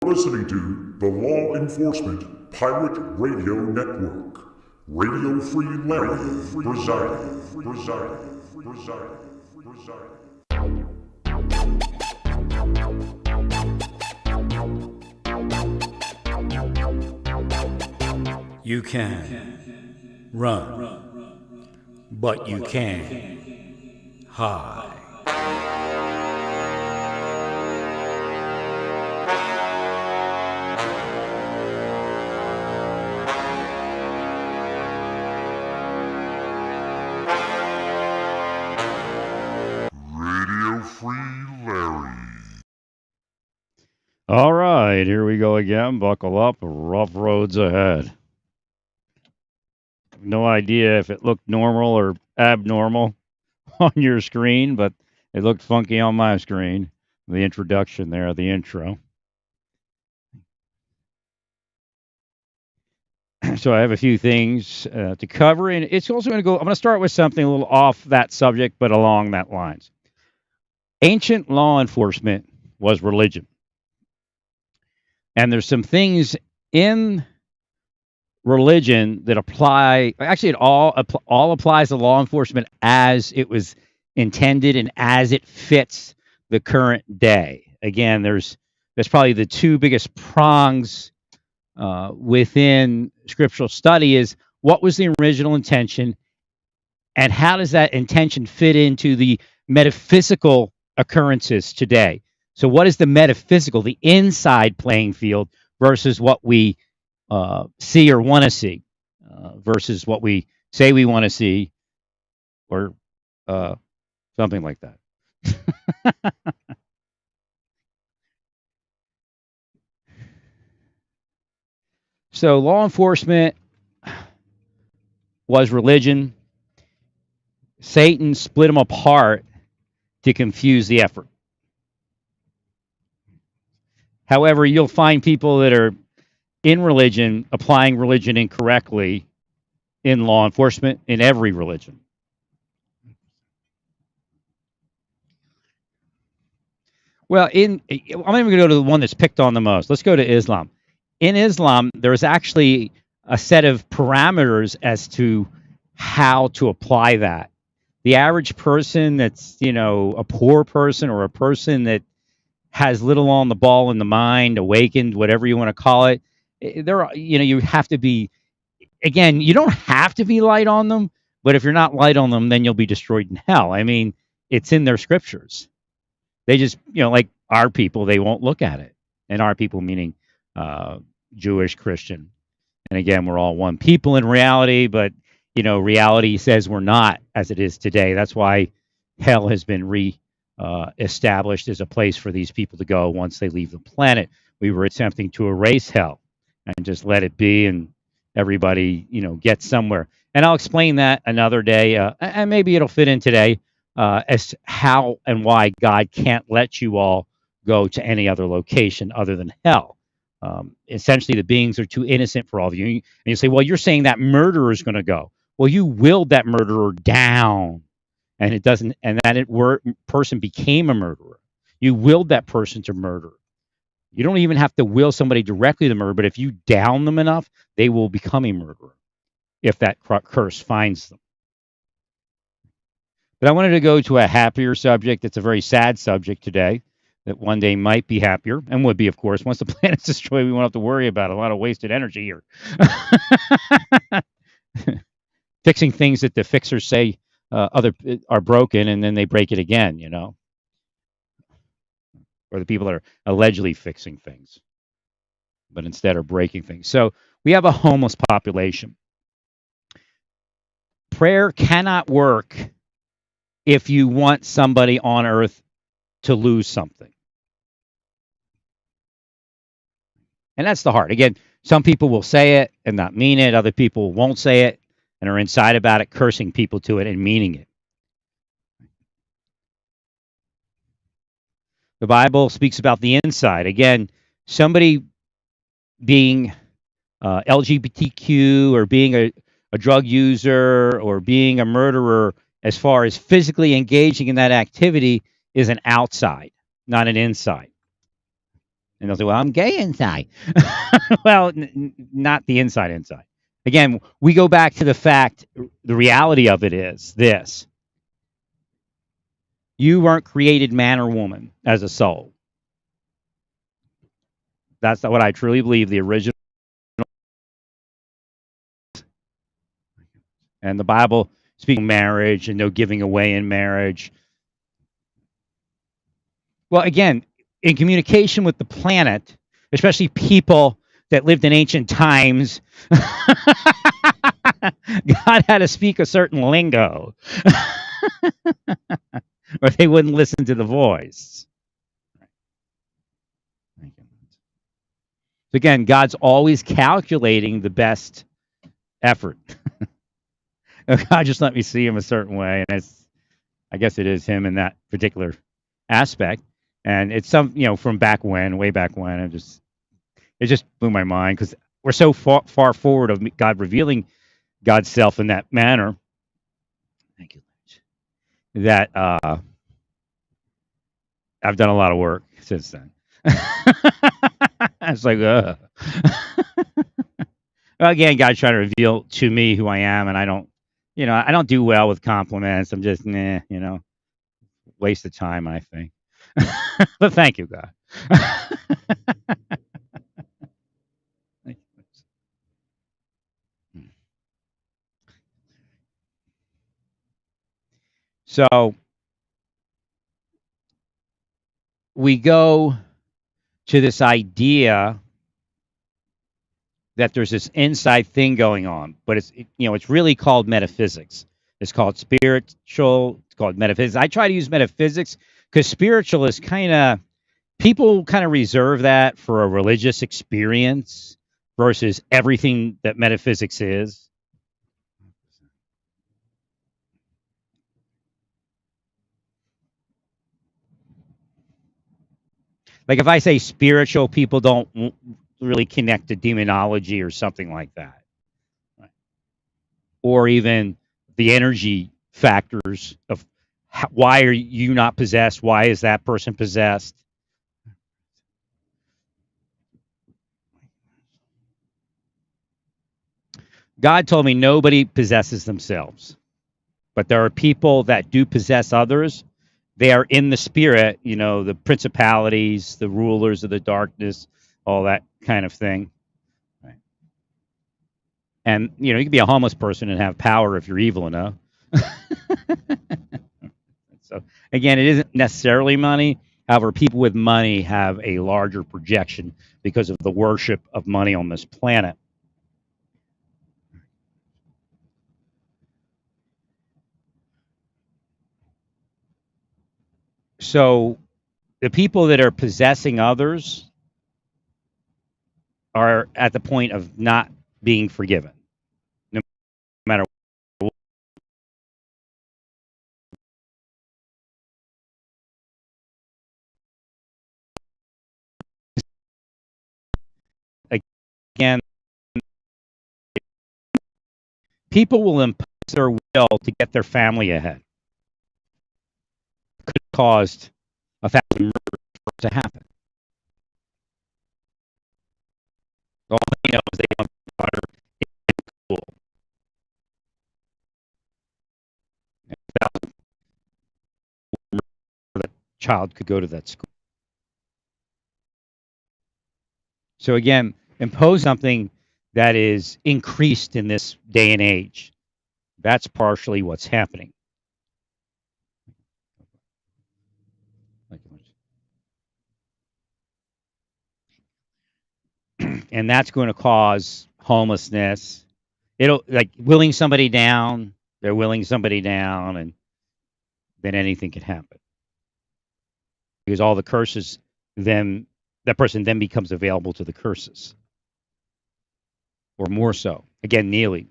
Listening to the Law Enforcement Pirate Radio Network. Radio Free Larry presiding. You can run, but you can't hide. Radio Free Larry. All right, here we go again. Buckle up. Rough roads ahead. No idea if it looked normal or abnormal on your screen, but it looked funky on my screen. The introduction there, the intro. So I have a few things to cover, and it's also going to go. I'm going to start with something a little off that subject, but along that lines. Ancient law enforcement was religion. And there's some things in religion that apply. Actually, it all applies to law enforcement as it was intended and as it fits the current day. Again, there's probably the two biggest prongs within scriptural study is what was the original intention and how does that intention fit into the metaphysical occurrences today. So what is the metaphysical, the inside playing field versus what we see or want to see versus what we say we want to see or something like that. So law enforcement was religion. Satan split them apart to confuse the effort. However, you'll find people that are in religion applying religion incorrectly in law enforcement, in every religion. Well, I'm even going to go to the one that's picked on the most. Let's go to Islam. In Islam, there's actually a set of parameters as to how to apply that. The average person that's, a poor person or a person that has little on the ball in the mind, awakened, whatever you want to call it, you have to be, again, you don't have to be light on them, but if you're not light on them, then you'll be destroyed in hell. I mean, it's in their scriptures. They just, like our people, they won't look at it. And our people meaning Jewish, Christian. And again, we're all one people in reality, but, reality says we're not as it is today. That's why hell has been established as a place for these people to go once they leave the planet. We were attempting to erase hell and just let it be and everybody, get somewhere. And I'll explain that another day, and maybe it'll fit in today, as how and why God can't let you all go to any other location other than hell. Essentially, the beings are too innocent for all of you. And you say, well, you're saying that murderer is going to go. Well, you willed that murderer down, and it doesn't. And that person became a murderer. You willed that person to murder. You don't even have to will somebody directly to murder, but if you down them enough, they will become a murderer if that curse finds them. But I wanted to go to a happier subject. It's a very sad subject today that one day might be happier and would be, of course. Once the planet's destroyed, we won't have to worry about a lot of wasted energy here. Fixing things that the fixers say other are broken, and then they break it again, or the people that are allegedly fixing things, but instead are breaking things. So we have a homeless population. Prayer cannot work if you want somebody on earth to lose something. And that's the heart. Again, some people will say it and not mean it. Other people won't say it and are inside about it, cursing people to it and meaning it. The Bible speaks about the inside. Again, somebody being LGBTQ or being a drug user or being a murderer, as far as physically engaging in that activity, is an outside, not an inside. And they'll say, well, I'm gay inside. Well, not the inside. Again, we go back to the fact, the reality of it is this. You weren't created man or woman as a soul. That's not what I truly believe, the original. And the Bible speaking of marriage and no giving away in marriage. Well, again, in communication with the planet, especially people that lived in ancient times, God had to speak a certain lingo, or they wouldn't listen to the voice. So again, God's always calculating the best effort. God just let me see him a certain way, and I guess it is him in that particular aspect. And it's from back when, way back when, it just blew my mind because we're so far forward of God revealing God's self in that manner. Thank you. That I've done a lot of work since then. It's like, again, God's trying to reveal to me who I am, and I don't do well with compliments. I'm just, waste of time, I think. But thank you, God. So we go to this idea that there's this inside thing going on, but it's really called metaphysics. It's called spiritual. It's called metaphysics. I try to use metaphysics because spiritual is people kind of reserve that for a religious experience versus everything that metaphysics is. Like if I say spiritual, people don't really connect to demonology or something like that. Right? Or even the energy factors of why are you not possessed? Why is that person possessed? God told me nobody possesses themselves, but there are people that do possess others. They are in the spirit, the principalities, the rulers of the darkness, all that kind of thing. Right. And, you can be a homeless person and have power if you're evil enough. So, again, it isn't necessarily money. However, people with money have a larger projection because of the worship of money on this planet. So the people that are possessing others are at the point of not being forgiven, no matter what. Again, people will impose their will to get their family ahead. It could have caused 1,000 murders to happen. All they know is they want their daughter in school. And 1,000 that child could go to that school. So again, impose something that is increased in this day and age. That's partially what's happening. And that's going to cause homelessness. It'll willing somebody down. They're willing somebody down, and then anything can happen. Because all the curses, then that person then becomes available to the curses. Or more so. Again, Neely.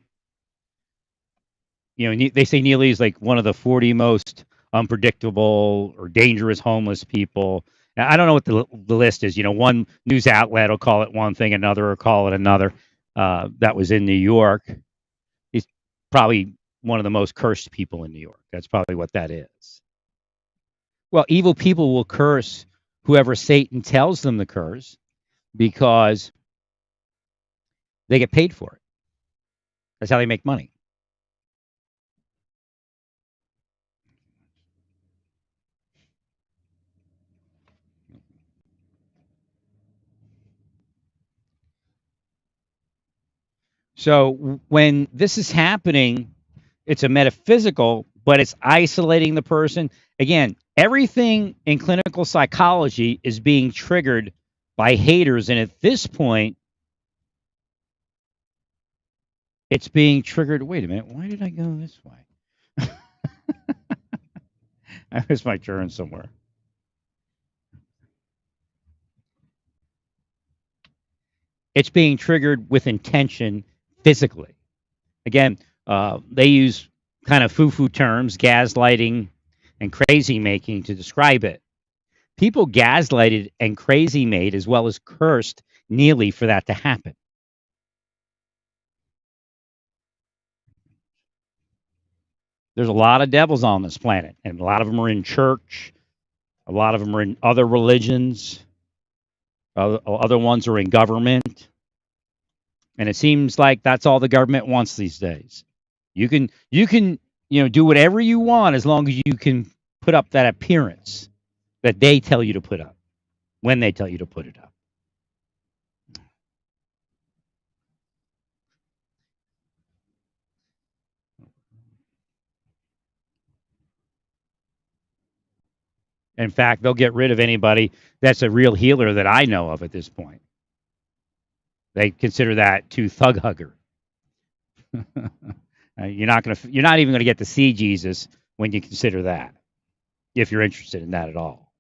They say Neely is like one of the 40 most unpredictable or dangerous homeless people. Now, I don't know what the list is. One news outlet will call it one thing, another will call it another. That was in New York. He's probably one of the most cursed people in New York. That's probably what that is. Well, evil people will curse whoever Satan tells them to curse. because they get paid for it. That's how they make money. So when this is happening, it's a metaphysical, but it's isolating the person. Again, everything in clinical psychology is being triggered by haters. And at this point, it's being triggered. Wait a minute. Why did I go this way? I missed my turn somewhere. It's being triggered with intention physically. Again, they use kind of foo-foo terms, gaslighting and crazy making, to describe it. People gaslighted and crazy made, as well as cursed Neely for that to happen. There's a lot of devils on this planet, and a lot of them are in church. A lot of them are in other religions. Other ones are in government. And it seems like that's all the government wants these days. You can do whatever you want as long as you can put up that appearance that they tell you to put up when they tell you to put it up. In fact, they'll get rid of anybody that's a real healer that I know of at this point. They consider that too thug hugger. You're not even going to get to see Jesus when you consider that, if you're interested in that at all.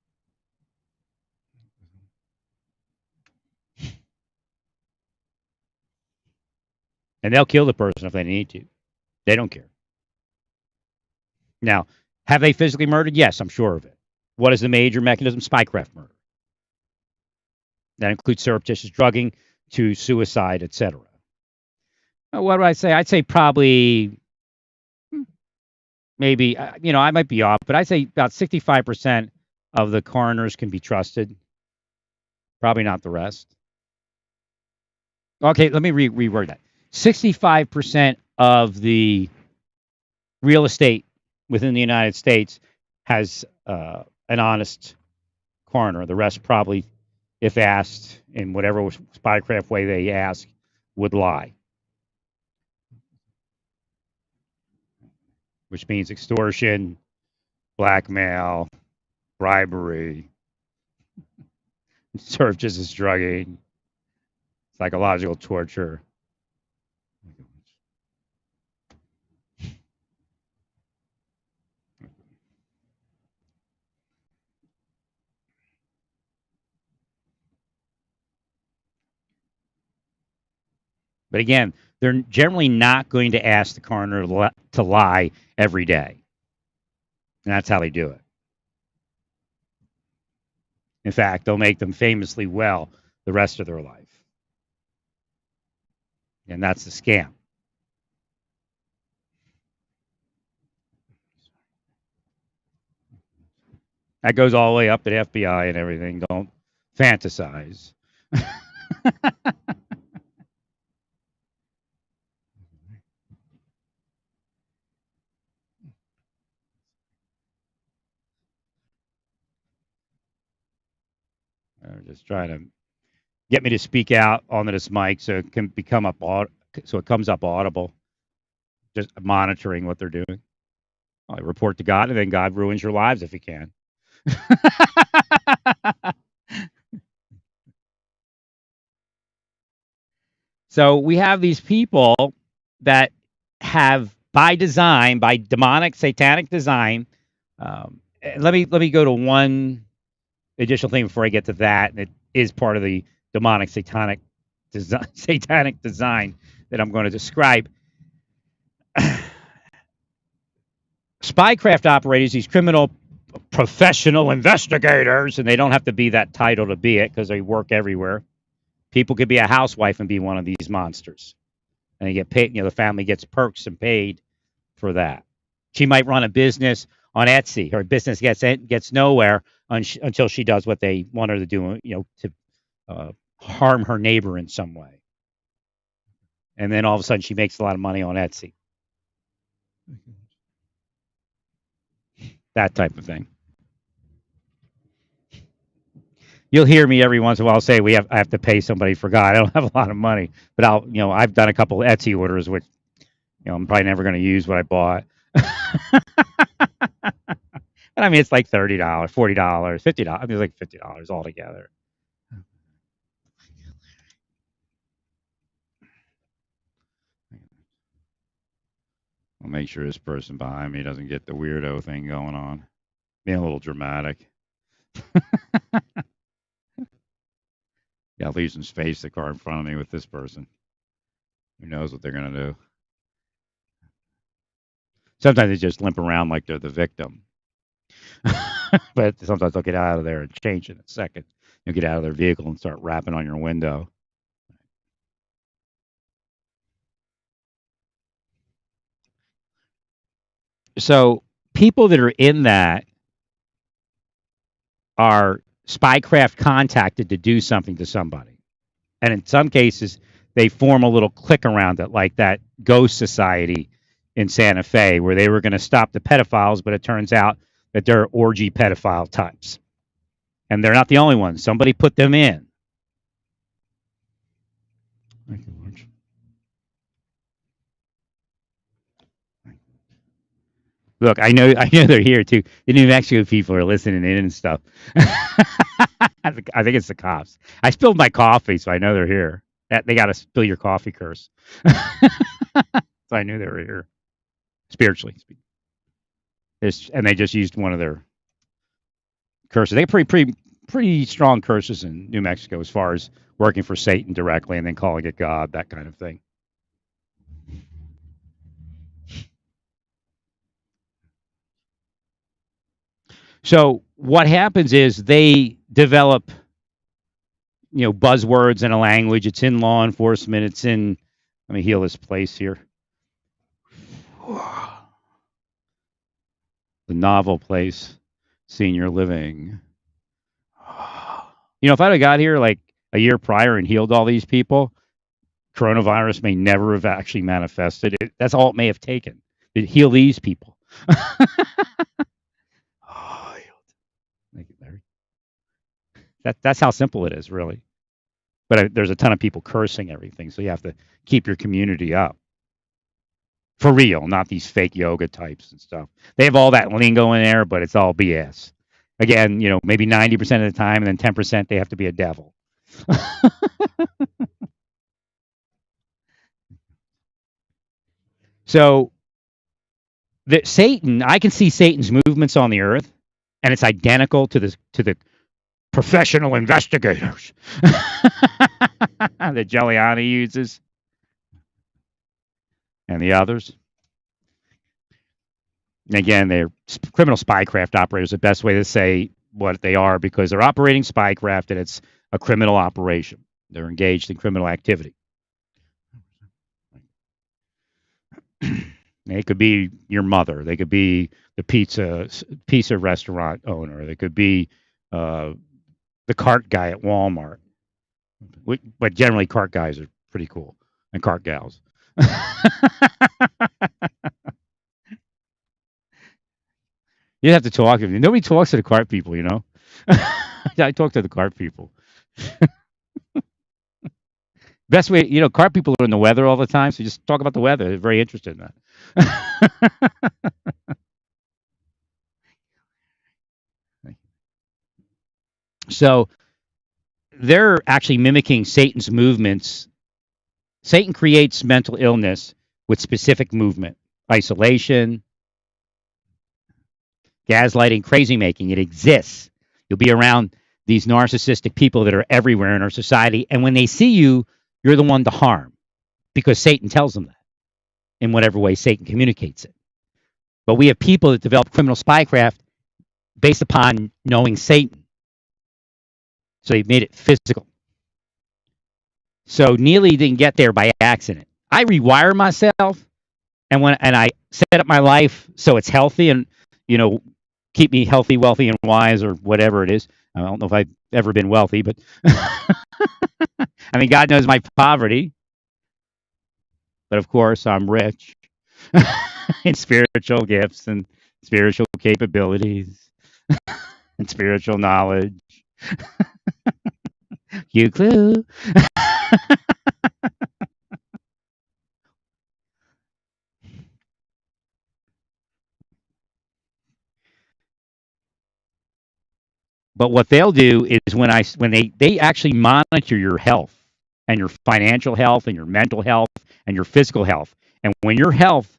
And they'll kill the person if they need to. They don't care. Now, have they physically murdered? Yes, I'm sure of it. What is the major mechanism? Spycraft murder. That includes surreptitious drugging to suicide, etc. What do I say? I'd say probably, maybe, I might be off, but I'd say about 65% of the coroners can be trusted. Probably not the rest. Okay, let me reword that. 65% of the real estate within the United States has an honest coroner. The rest probably, if asked in whatever spycraft way they ask, would lie. Which means extortion, blackmail, bribery, surreptitious drugging, psychological torture. But again, they're generally not going to ask the coroner to lie every day. And that's how they do it. In fact, they'll make them famously well the rest of their life. And that's the scam. That goes all the way up to the FBI and everything. Don't fantasize. They're just trying to get me to speak out onto this mic so it can become so it comes up audible. Just monitoring what they're doing. I report to God, and then God ruins your lives if He can. So we have these people that have, by design, by demonic, satanic design. Let me go to one additional thing before I get to that. And it is part of the demonic, satanic design that I'm going to describe. Spycraft operators, these criminal professional investigators, and they don't have to be that title to be it because they work everywhere. People could be a housewife and be one of these monsters. And they get paid, the family gets perks and paid for that. She might run a business on Etsy. Her business gets nowhere until she does what they want her to do, to harm her neighbor in some way. And then all of a sudden she makes a lot of money on Etsy. That type of thing. You'll hear me every once in a while say I have to pay somebody for God. I don't have a lot of money, but I've done a couple of Etsy orders, which I'm probably never going to use what I bought. And I mean, it's like $30, $40, $50. I mean, it's like $50 altogether. I'll make sure this person behind me doesn't get the weirdo thing going on. Being a little dramatic. Yeah, I'll leave some space the car in front of me with this person. Who knows what they're going to do? Sometimes they just limp around like they're the victim. But sometimes they'll get out of there and change in a second. You'll get out of their vehicle and start rapping on your window. So people that are in that are spycraft contacted to do something to somebody. And in some cases, they form a little clique around it, like that Ghost Society in Santa Fe, where they were going to stop the pedophiles, but it turns out that they're orgy pedophile types. And they're not the only ones. Somebody put them in. Thank you, George. Look, I know they're here too. The New Mexico people are listening in and stuff. I think it's the cops. I spilled my coffee, so I know they're here. They got to spill your coffee curse. So I knew they were here, spiritually speaking. And they just used one of their curses. They have pretty strong curses in New Mexico as far as working for Satan directly and then calling it God, that kind of thing. So what happens is they develop, buzzwords and a language. It's in law enforcement. It's in, let me heal this place here. The novel place, senior living. If I'd have got here like a year prior and healed all these people, coronavirus may never have actually manifested. That's all it may have taken to heal these people. Thank you, Larry. That's how simple it is, really. But there's a ton of people cursing everything, so you have to keep your community up. For real, not these fake yoga types and stuff. They have all that lingo in there, but it's all BS. Again, maybe 90% of the time, and then 10% they have to be a devil. So, Satan, I can see Satan's movements on the earth, and it's identical to the professional investigators that Giuliani uses and the others. And again, they're criminal spycraft operators, the best way to say what they are, because they're operating spycraft and it's a criminal operation. They're engaged in criminal activity. They could be your mother. They could be the pizza restaurant owner. They could be the cart guy at Walmart. But generally, cart guys are pretty cool, and cart gals. You have to talk to them. Nobody talks to the cart people, I talk to the cart people. Best way, cart people are in the weather all the time, so just talk about the weather. They're very interested in that. So they're actually mimicking Satan's movements. Satan creates mental illness with specific movement, isolation, gaslighting, crazy making. It exists. You'll be around these narcissistic people that are everywhere in our society, and when they see you, you're the one to harm because Satan tells them that in whatever way Satan communicates it. But we have people that develop criminal spycraft based upon knowing Satan. So they've made it physical. So Neely didn't get there by accident. I rewire myself, and I set up my life so it's healthy and keep me healthy, wealthy, and wise, or whatever it is. I don't know if I've ever been wealthy, but I mean, God knows my poverty, but of course, I'm rich in spiritual gifts and spiritual capabilities and spiritual knowledge. You clue. But what they'll do is when they actually monitor your health and your financial health and your mental health and your physical health. And when your health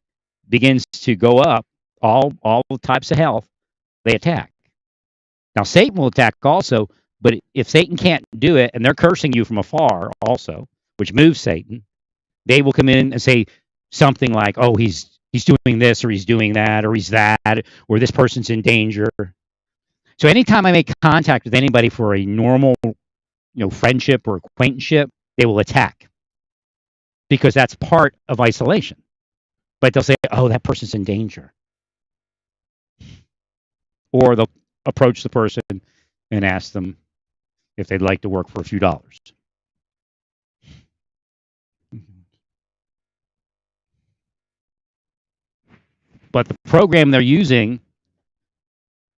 begins to go up, all types of health, they attack. Now Satan will attack also, but if Satan can't do it and they're cursing you from afar also, which moves Satan, they will come in and say something like, "Oh, he's doing this or he's doing that or he's that or this person's in danger." So anytime I make contact with anybody for a normal, friendship or acquaintanceship, they will attack because that's part of isolation. But they'll say, "Oh, that person's in danger," or they'll approach the person and ask them if they'd like to work for a few dollars. But the program they're using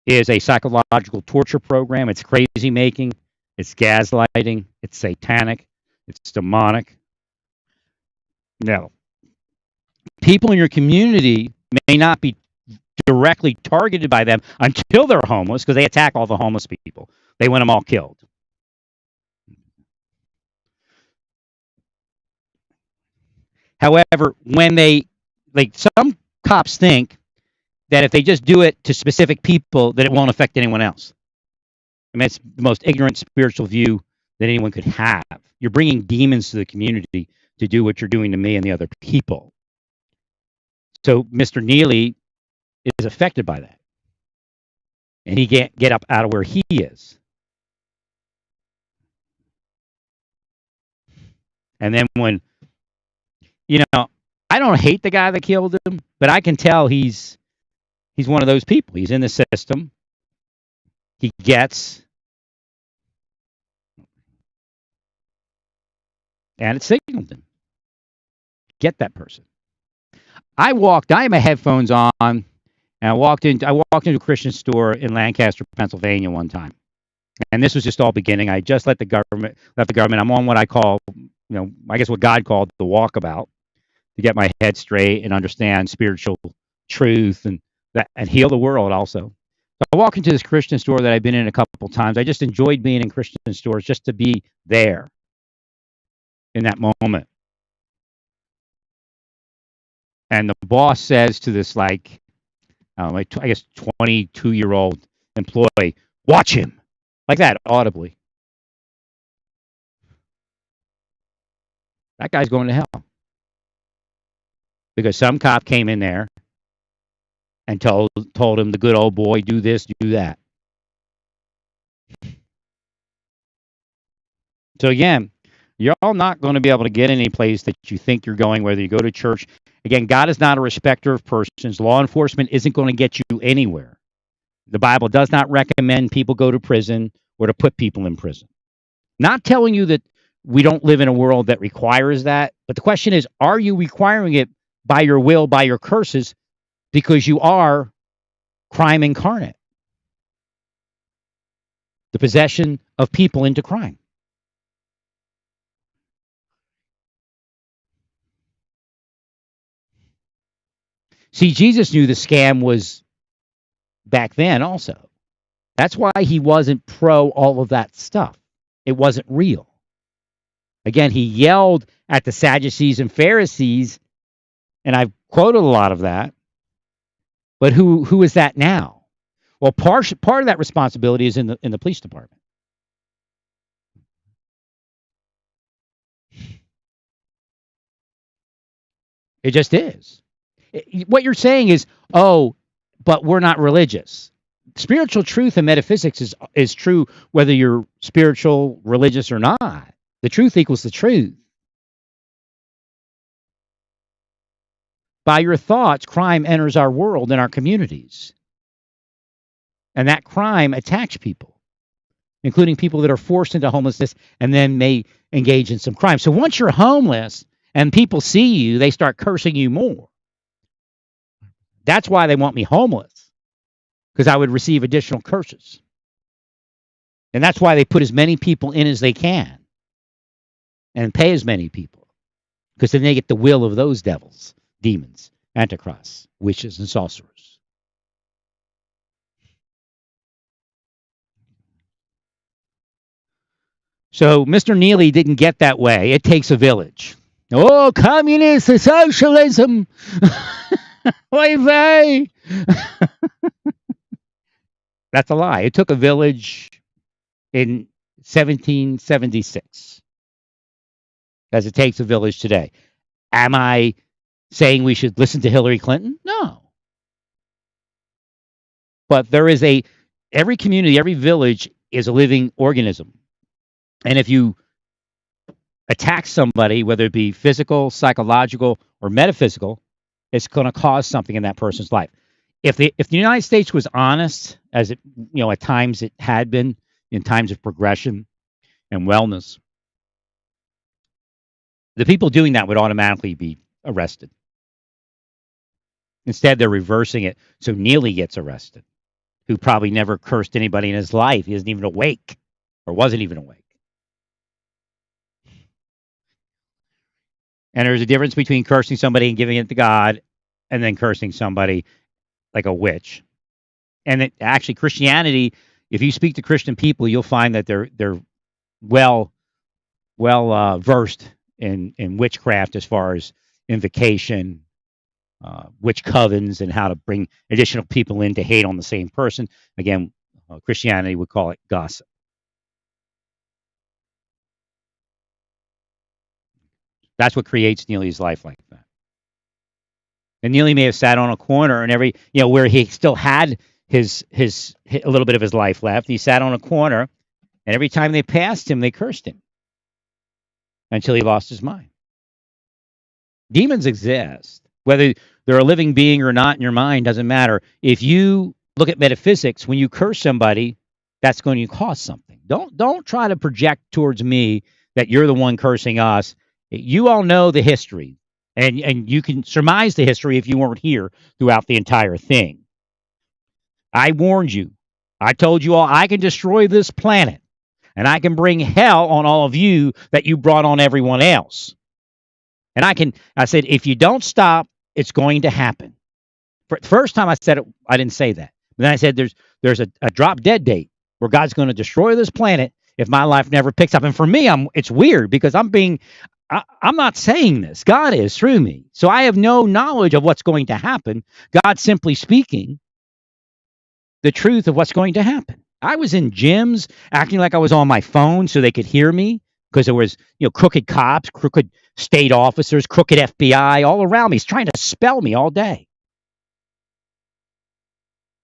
is a psychological torture program. It's crazy making, it's gaslighting, it's satanic, it's demonic. No. People in your community may not be directly targeted by them until they're homeless because they attack all the homeless people. They want them all killed. However, when some cops think that if they just do it to specific people, that it won't affect anyone else. I mean, it's the most ignorant spiritual view that anyone could have. You're bringing demons to the community to do what you're doing to me and the other people. So Mr. Neely is affected by that. And he can't get up out of where he is. And then when, I don't hate the guy that killed him, but I can tell he's one of those people. He's in the system. He gets, and it signaled him. Get that person. I had my headphones on, and I walked into a Christian store in Lancaster, Pennsylvania one time. And this was just all beginning. I just left the government. I'm on what I call, I guess what God called the walkabout, to get my head straight and understand spiritual truth and heal the world also. So I walk into this Christian store that I've been in a couple times. I just enjoyed being in Christian stores just to be there in that moment. And the boss says to this, I guess 22-year-old employee, "Watch him," like that, audibly. That guy's going to hell. Because some cop came in there and told him, the good old boy, do this, do that. So again, you're all not going to be able to get any place that you think you're going, whether you go to church. Again, God is not a respecter of persons. Law enforcement isn't going to get you anywhere. The Bible does not recommend people go to prison or to put people in prison. Not telling you that we don't live in a world that requires that, but the question is, are you requiring it by your will, by your curses, because you are crime incarnate? The possession of people into crime. See, Jesus knew the scam was back then also. That's why he wasn't pro all of that stuff. It wasn't real. Again, he yelled at the Sadducees and Pharisees, and I've quoted a lot of that. But who is that now? Well, part of that responsibility is in the police department. It just is. What you're saying is, oh, but we're not religious. Spiritual truth and metaphysics is true whether you're spiritual, religious, or not. The truth equals the truth. By your thoughts, crime enters our world and our communities. And that crime attacks people. including people that are forced into homelessness and then may engage in some crime. So once you're homeless and people see you, they start cursing you more. That's why they want me homeless, because I would receive additional curses. And that's why they put as many people in as they can and pay as many people, because then they get the will of those devils, demons, antichrists, witches, and sorcerers. So Mr. Neely didn't get that way. It takes a village. Oh, communist socialism. Oy vey. That's a lie. It took a village in 1776, as it takes a village today. Am I saying we should listen to Hillary Clinton? No. But there is every community, every village is a living organism. And if you attack somebody, whether it be physical, psychological, or metaphysical, it's going to cause something in that person's life. If the United States was honest, as it at times it had been in times of progression and wellness, the people doing that would automatically be arrested. Instead, they're reversing it, so Neely gets arrested, who probably never cursed anybody in his life. He isn't even awake, or wasn't even awake. And there's a difference between cursing somebody and giving it to God, and then cursing somebody like a witch. And actually, Christianity, if you speak to Christian people, you'll find that they're well versed in witchcraft, as far as invocation, witch covens, and how to bring additional people in to hate on the same person. Again, Christianity would call it gossip. That's what creates Neely's life like that. And Neely may have sat on a corner and where he still had his a little bit of his life left. He sat on a corner, and every time they passed him, they cursed him until he lost his mind. Demons exist. Whether they're a living being or not in your mind doesn't matter. If you look at metaphysics, when you curse somebody, that's going to cause something. Don't try to project towards me that you're the one cursing us. You all know the history, and you can surmise the history if you weren't here throughout the entire thing. I warned you. I told you all I can destroy this planet, and I can bring hell on all of you that you brought on everyone else. And I said, if you don't stop, it's going to happen. For the first time I said it, I didn't say that. But then I said there's a drop dead date where God's going to destroy this planet if my life never picks up. And for me, it's weird because I'm not saying this. God is through me. So I have no knowledge of what's going to happen. God's simply speaking the truth of what's going to happen. I was in gyms acting like I was on my phone so they could hear me, because there was, crooked cops, crooked state officers, crooked FBI all around me. He's trying to spell me all day.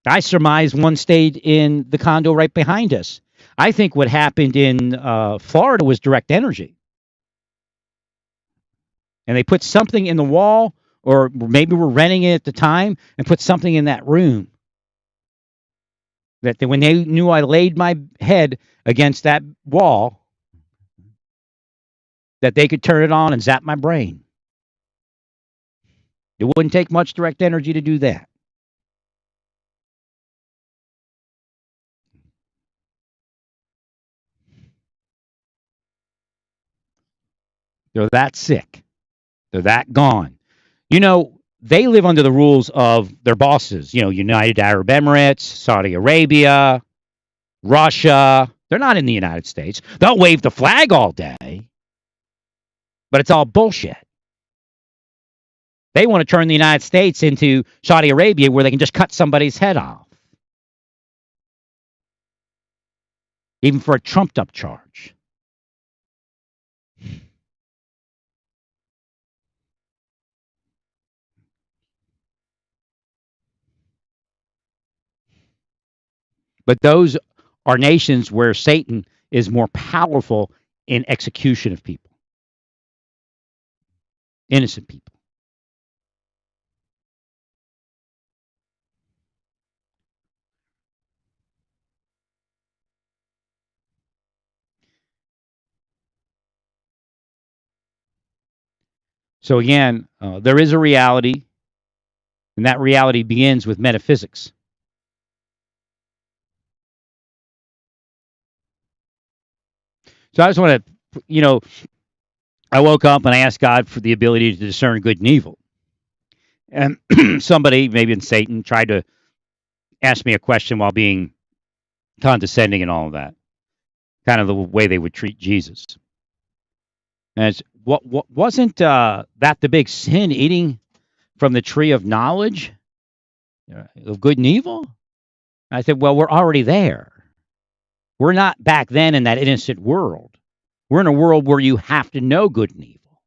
I surmise one stayed in the condo right behind us. I think what happened in Florida was direct energy. And they put something in the wall, or maybe we're renting it at the time, and put something in that room. That when they knew I laid my head against that wall, that they could turn it on and zap my brain. It wouldn't take much direct energy to do that. They're that sick. They're that gone. They live under the rules of their bosses. United Arab Emirates, Saudi Arabia, Russia. They're not in the United States. They'll wave the flag all day, but it's all bullshit. They want to turn the United States into Saudi Arabia, where they can just cut somebody's head off, even for a trumped-up charge. But those are nations where Satan is more powerful in execution of people, innocent people. So again, there is a reality, and that reality begins with metaphysics. So I just want to, I woke up and I asked God for the ability to discern good and evil. And somebody, maybe in Satan, tried to ask me a question while being condescending and all of that, kind of the way they would treat Jesus. And it's, what wasn't that the big sin, eating from the tree of knowledge of good and evil? And I said, well, we're already there. We're not back then in that innocent world. We're in a world where you have to know good and evil.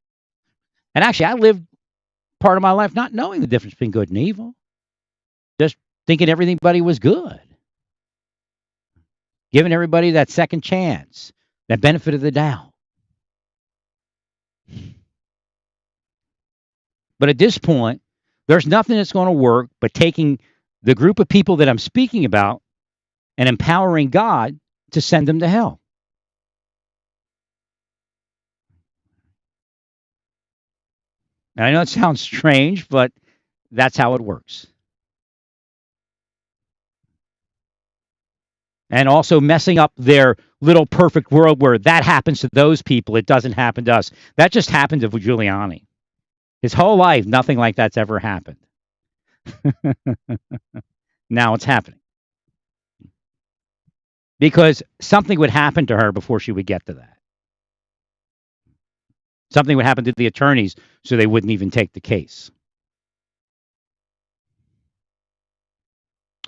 And actually, I lived part of my life not knowing the difference between good and evil, just thinking everybody was good, giving everybody that second chance, that benefit of the doubt. But at this point, there's nothing that's going to work but taking the group of people that I'm speaking about and empowering God to send them to hell. And I know it sounds strange, but that's how it works. And also messing up their little perfect world where that happens to those people, it doesn't happen to us. That just happened to Giuliani. His whole life, nothing like that's ever happened. Now it's happening. Because something would happen to her before she would get to that. Something would happen to the attorneys so they wouldn't even take the case.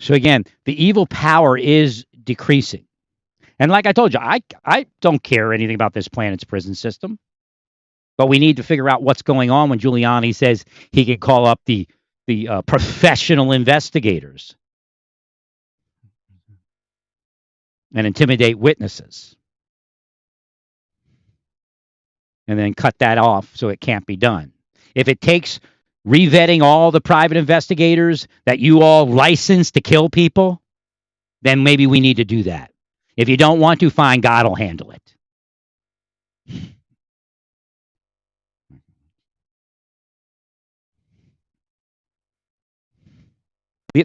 So again, the evil power is decreasing. And like I told you, I don't care anything about this planet's prison system. But we need to figure out what's going on when Giuliani says he can call up the professional investigators and intimidate witnesses. And then cut that off so it can't be done. If it takes revetting all the private investigators that you all license to kill people, then maybe we need to do that. If you don't want to, fine, God will handle it.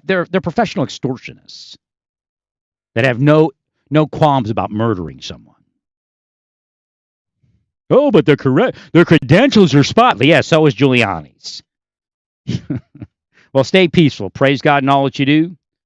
They're professional extortionists that have no qualms about murdering someone. Oh, but they're correct. Their credentials are spotless. Yeah, so is Giuliani's. Well, stay peaceful. Praise God in all that you do.